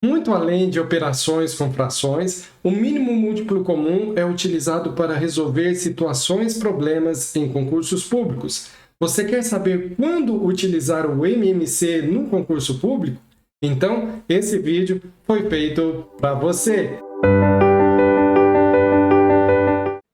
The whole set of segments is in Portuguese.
Muito além de operações com frações, o mínimo múltiplo comum é utilizado para resolver problemas em concursos públicos. Você quer saber quando utilizar o MMC no concurso público? Então, esse vídeo foi feito para você!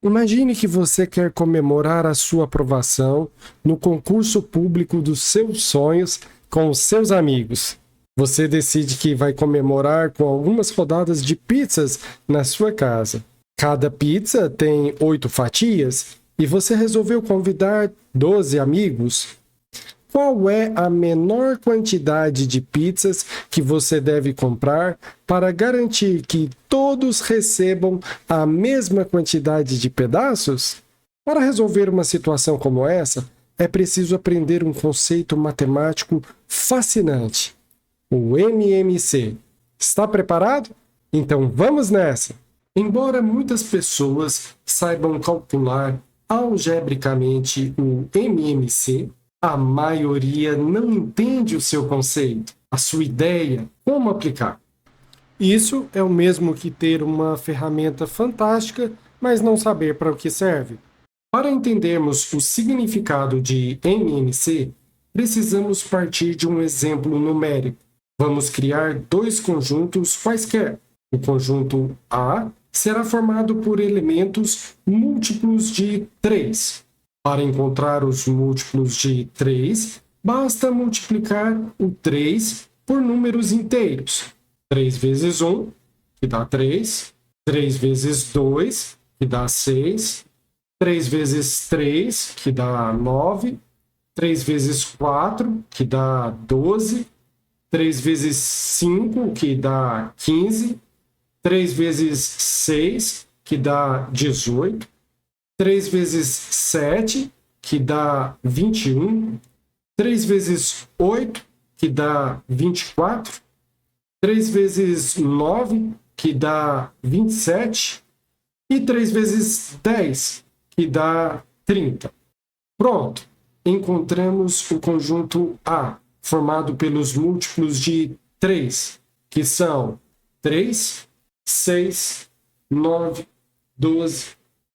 Imagine que você quer comemorar a sua aprovação no concurso público dos seus sonhos com os seus amigos. Você decide que vai comemorar com algumas rodadas de pizzas na sua casa. Cada pizza tem 8 fatias e você resolveu convidar 12 amigos. Qual é a menor quantidade de pizzas que você deve comprar para garantir que todos recebam a mesma quantidade de pedaços? Para resolver uma situação como essa, é preciso aprender um conceito matemático fascinante: o MMC. Está preparado? Então vamos nessa! Embora muitas pessoas saibam calcular algebricamente o MMC, a maioria não entende o seu conceito, a sua ideia, como aplicar. Isso é o mesmo que ter uma ferramenta fantástica, mas não saber para o que serve. Para entendermos o significado de MMC, precisamos partir de um exemplo numérico. Vamos criar dois conjuntos quaisquer. O conjunto A será formado por elementos múltiplos de 3. Para encontrar os múltiplos de 3, basta multiplicar o 3 por números inteiros. 3 vezes 1, que dá 3. 3 vezes 2, que dá 6. 3 vezes 3, que dá 9. 3 vezes 4, que dá 12. 3 vezes 5, que dá 15. 3 vezes 6, que dá 18. 3 vezes 7, que dá 21. 3 vezes 8, que dá 24. 3 vezes 9, que dá 27. E 3 vezes 10, que dá 30. Pronto! Encontramos o conjunto A, formado pelos múltiplos de 3, que são 3, 6, 9, 12,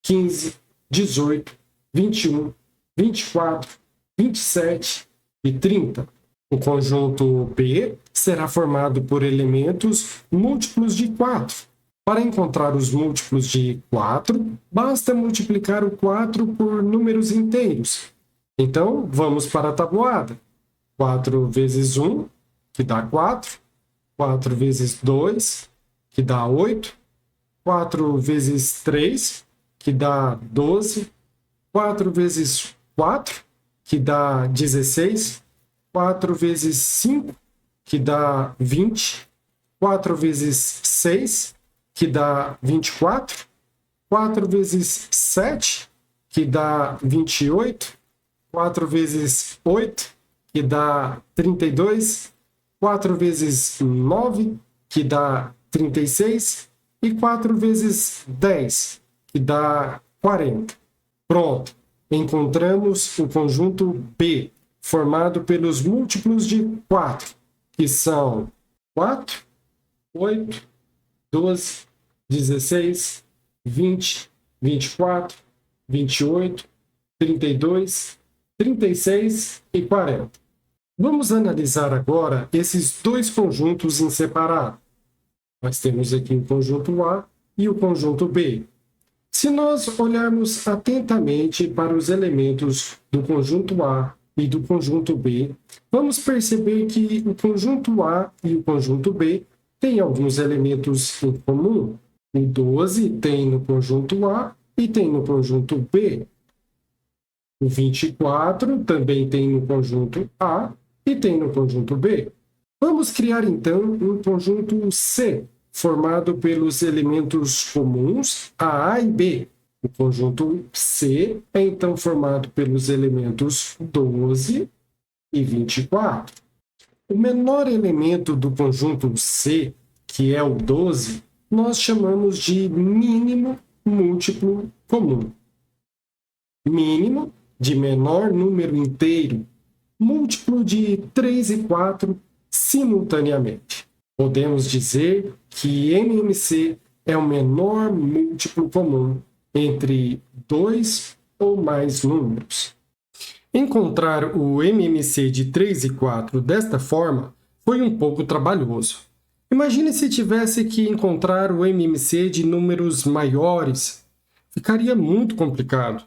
15, 18, 21, 24, 27 e 30. O conjunto B será formado por elementos múltiplos de 4. Para encontrar os múltiplos de 4, basta multiplicar o 4 por números inteiros. Então, vamos para a tabuada. 4 vezes 1, que dá 4. 4 vezes 2, que dá 8. 4 vezes 3, que dá 12, 4 vezes 4, que dá 16, 4 vezes 5, que dá 20, 4 vezes 6, que dá 24, 4 vezes 7, que dá 28, 4 vezes 8, que dá 32, 4 vezes 9, que dá 36, e 4 vezes 10, que dá 40. Pronto! Encontramos o conjunto B, formado pelos múltiplos de 4, que são 4, 8, 12, 16, 20, 24, 28, 32, 36 e 40. Vamos analisar agora esses dois conjuntos em separado. Nós temos aqui o conjunto A e o conjunto B. Se nós olharmos atentamente para os elementos do conjunto A e do conjunto B, vamos perceber que o conjunto A e o conjunto B têm alguns elementos em comum. O 12 tem no conjunto A e tem no conjunto B. O 24 também tem no conjunto A e tem no conjunto B. Vamos criar, então, um conjunto C, formado pelos elementos comuns A e B. O conjunto C é, então, formado pelos elementos 12 e 24. O menor elemento do conjunto C, que é o 12, nós chamamos de mínimo múltiplo comum. Mínimo de menor número inteiro, múltiplo de 3 e 4 simultaneamente. Podemos dizer que MMC é o menor múltiplo comum entre dois ou mais números. Encontrar o MMC de 3 e 4 desta forma foi um pouco trabalhoso. Imagine se tivesse que encontrar o MMC de números maiores. Ficaria muito complicado.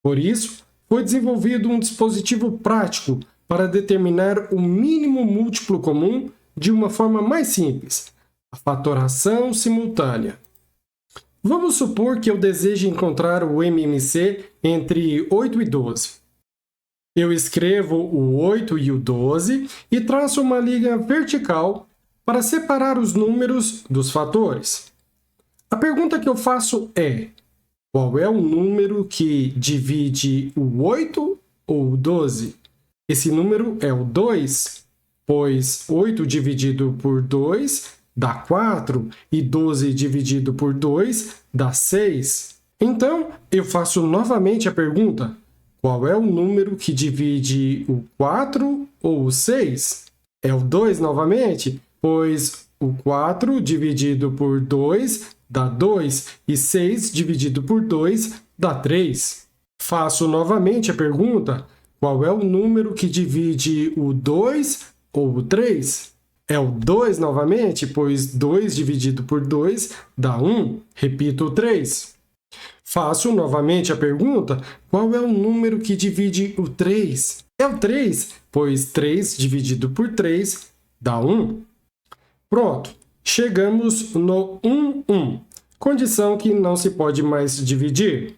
Por isso, foi desenvolvido um dispositivo prático para determinar o mínimo múltiplo comum de uma forma mais simples, a fatoração simultânea. Vamos supor que eu deseje encontrar o MMC entre 8 e 12. Eu escrevo o 8 e o 12 e traço uma linha vertical para separar os números dos fatores. A pergunta que eu faço é: qual é o número que divide o 8 ou o 12? Esse número é o 2, pois 8 dividido por 2 dá 4 e 12 dividido por 2 dá 6. Então, eu faço novamente a pergunta: qual é o número que divide o 4 ou o 6? É o 2 novamente, pois o 4 dividido por 2 dá 2 e 6 dividido por 2 dá 3. Faço novamente a pergunta: qual é o número que divide o 2 ou o 3? É o 2 novamente, pois 2 dividido por 2 dá 1. Repito o 3. Faço novamente a pergunta: qual é o número que divide o 3? É o 3, pois 3 dividido por 3 dá 1. Pronto, chegamos no 1, 1, condição que não se pode mais dividir.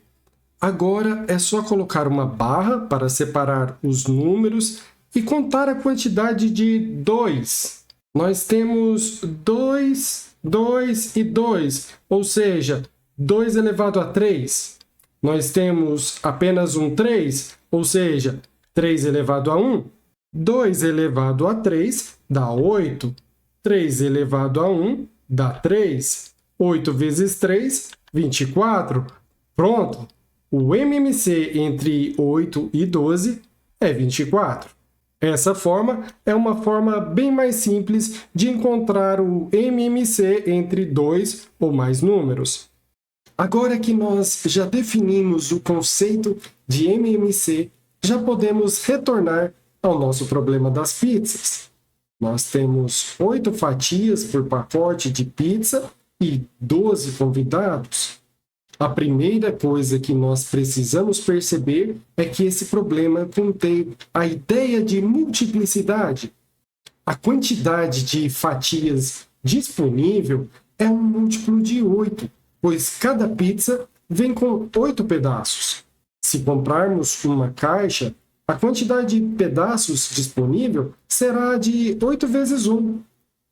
Agora é só colocar uma barra para separar os números e contar a quantidade de 2. Nós temos 2, 2 e 2, ou seja, 2 elevado a 3. Nós temos apenas um 3, ou seja, 3 elevado a 1. 2 elevado a 3 dá 8. 3 elevado a 1 dá 3. 8 vezes 3, 24. Pronto! O MMC entre 8 e 12 é 24. Essa forma é uma forma bem mais simples de encontrar o MMC entre dois ou mais números. Agora que nós já definimos o conceito de MMC, já podemos retornar ao nosso problema das pizzas. Nós temos 8 fatias por pacote de pizza e 12 convidados. A primeira coisa que nós precisamos perceber é que esse problema contém a ideia de multiplicidade. A quantidade de fatias disponível é um múltiplo de 8, pois cada pizza vem com 8 pedaços. Se comprarmos uma caixa, a quantidade de pedaços disponível será de 8 vezes 1.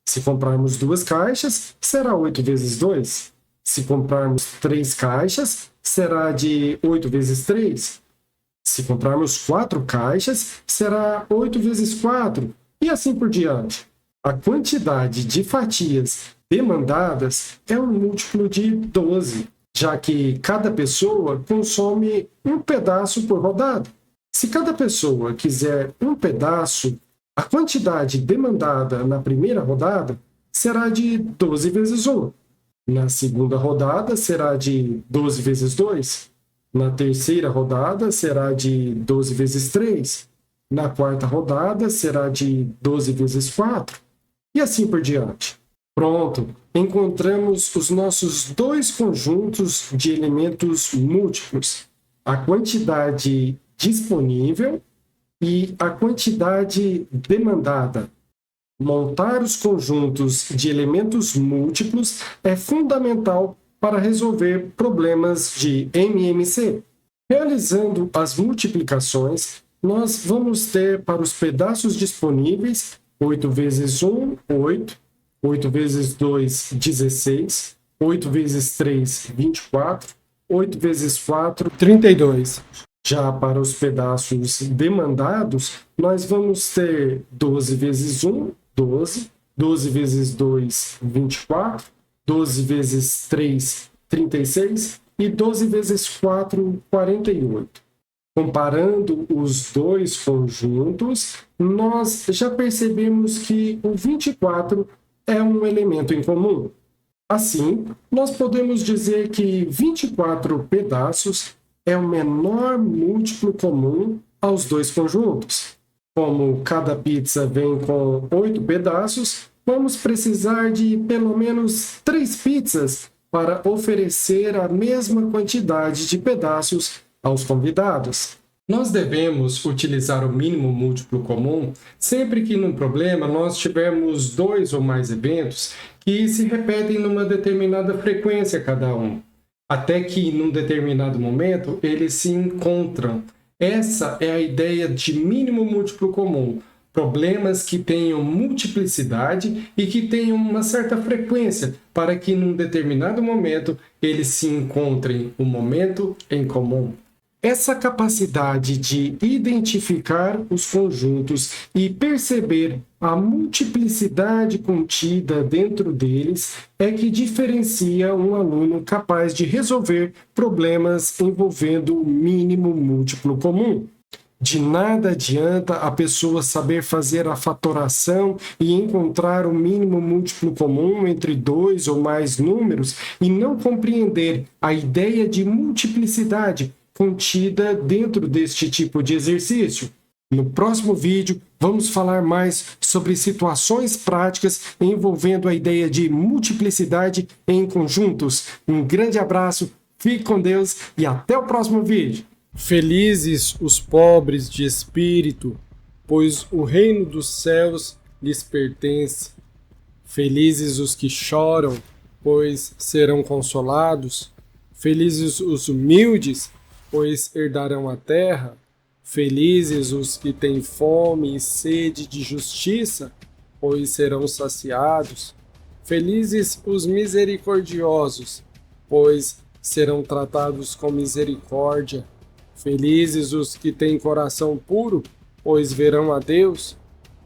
Se comprarmos 2 caixas, será 8 vezes 2. Se comprarmos 3 caixas, será de 8 vezes 3. Se comprarmos 4 caixas, será 8 vezes 4, e assim por diante. A quantidade de fatias demandadas é um múltiplo de 12, já que cada pessoa consome um pedaço por rodada. Se cada pessoa quiser um pedaço, a quantidade demandada na primeira rodada será de 12 vezes 1. Na segunda rodada será de 12 vezes 2. Na terceira rodada será de 12 vezes 3. Na quarta rodada será de 12 vezes 4. E assim por diante. Pronto, encontramos os nossos dois conjuntos de elementos múltiplos. A quantidade disponível e a quantidade demandada. Montar os conjuntos de elementos múltiplos é fundamental para resolver problemas de MMC. Realizando as multiplicações, nós vamos ter para os pedaços disponíveis 8 vezes 1, 8, 8 vezes 2, 16, 8 vezes 3, 24, 8 vezes 4, 32. Já para os pedaços demandados, nós vamos ter 12 vezes 1, 12, 12 vezes 2, 24, 12 vezes 3, 36 e 12 vezes 4, 48. Comparando os dois conjuntos, nós já percebemos que o 24 é um elemento em comum. Assim, nós podemos dizer que 24 pedaços é o menor múltiplo comum aos dois conjuntos. Como cada pizza vem com 8 pedaços, vamos precisar de pelo menos 3 pizzas para oferecer a mesma quantidade de pedaços aos convidados. Nós devemos utilizar o mínimo múltiplo comum sempre que num problema nós tivermos 2 ou mais eventos que se repetem numa determinada frequência cada um, até que num determinado momento eles se encontram. Essa é a ideia de mínimo múltiplo comum. Problemas que tenham multiplicidade e que tenham uma certa frequência para que num determinado momento eles se encontrem um momento em comum. Essa capacidade de identificar os conjuntos e perceber a multiplicidade contida dentro deles é que diferencia um aluno capaz de resolver problemas envolvendo o mínimo múltiplo comum. De nada adianta a pessoa saber fazer a fatoração e encontrar o mínimo múltiplo comum entre 2 ou mais números e não compreender a ideia de multiplicidade contida dentro deste tipo de exercício. No próximo vídeo, vamos falar mais sobre situações práticas envolvendo a ideia de multiplicidade em conjuntos. Um grande abraço, fique com Deus e até o próximo vídeo. Felizes os pobres de espírito, pois o reino dos céus lhes pertence. Felizes os que choram, pois serão consolados. Felizes os humildes, pois herdarão a terra. Felizes os que têm fome e sede de justiça, pois serão saciados. Felizes os misericordiosos, pois serão tratados com misericórdia. Felizes os que têm coração puro, pois verão a Deus.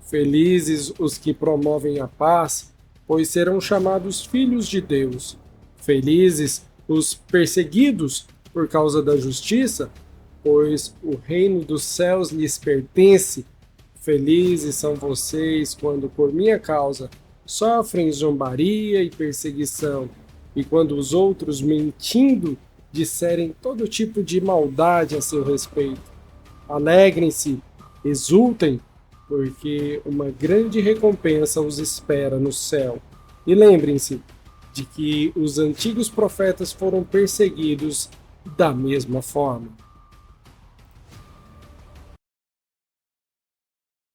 Felizes os que promovem a paz, pois serão chamados filhos de Deus. Felizes os perseguidos por causa da justiça, pois o reino dos céus lhes pertence. Felizes são vocês quando por minha causa sofrem zombaria e perseguição, e quando os outros, mentindo, disserem todo tipo de maldade a seu respeito. Alegrem-se, exultem, porque uma grande recompensa os espera no céu. E lembrem-se de que os antigos profetas foram perseguidos da mesma forma.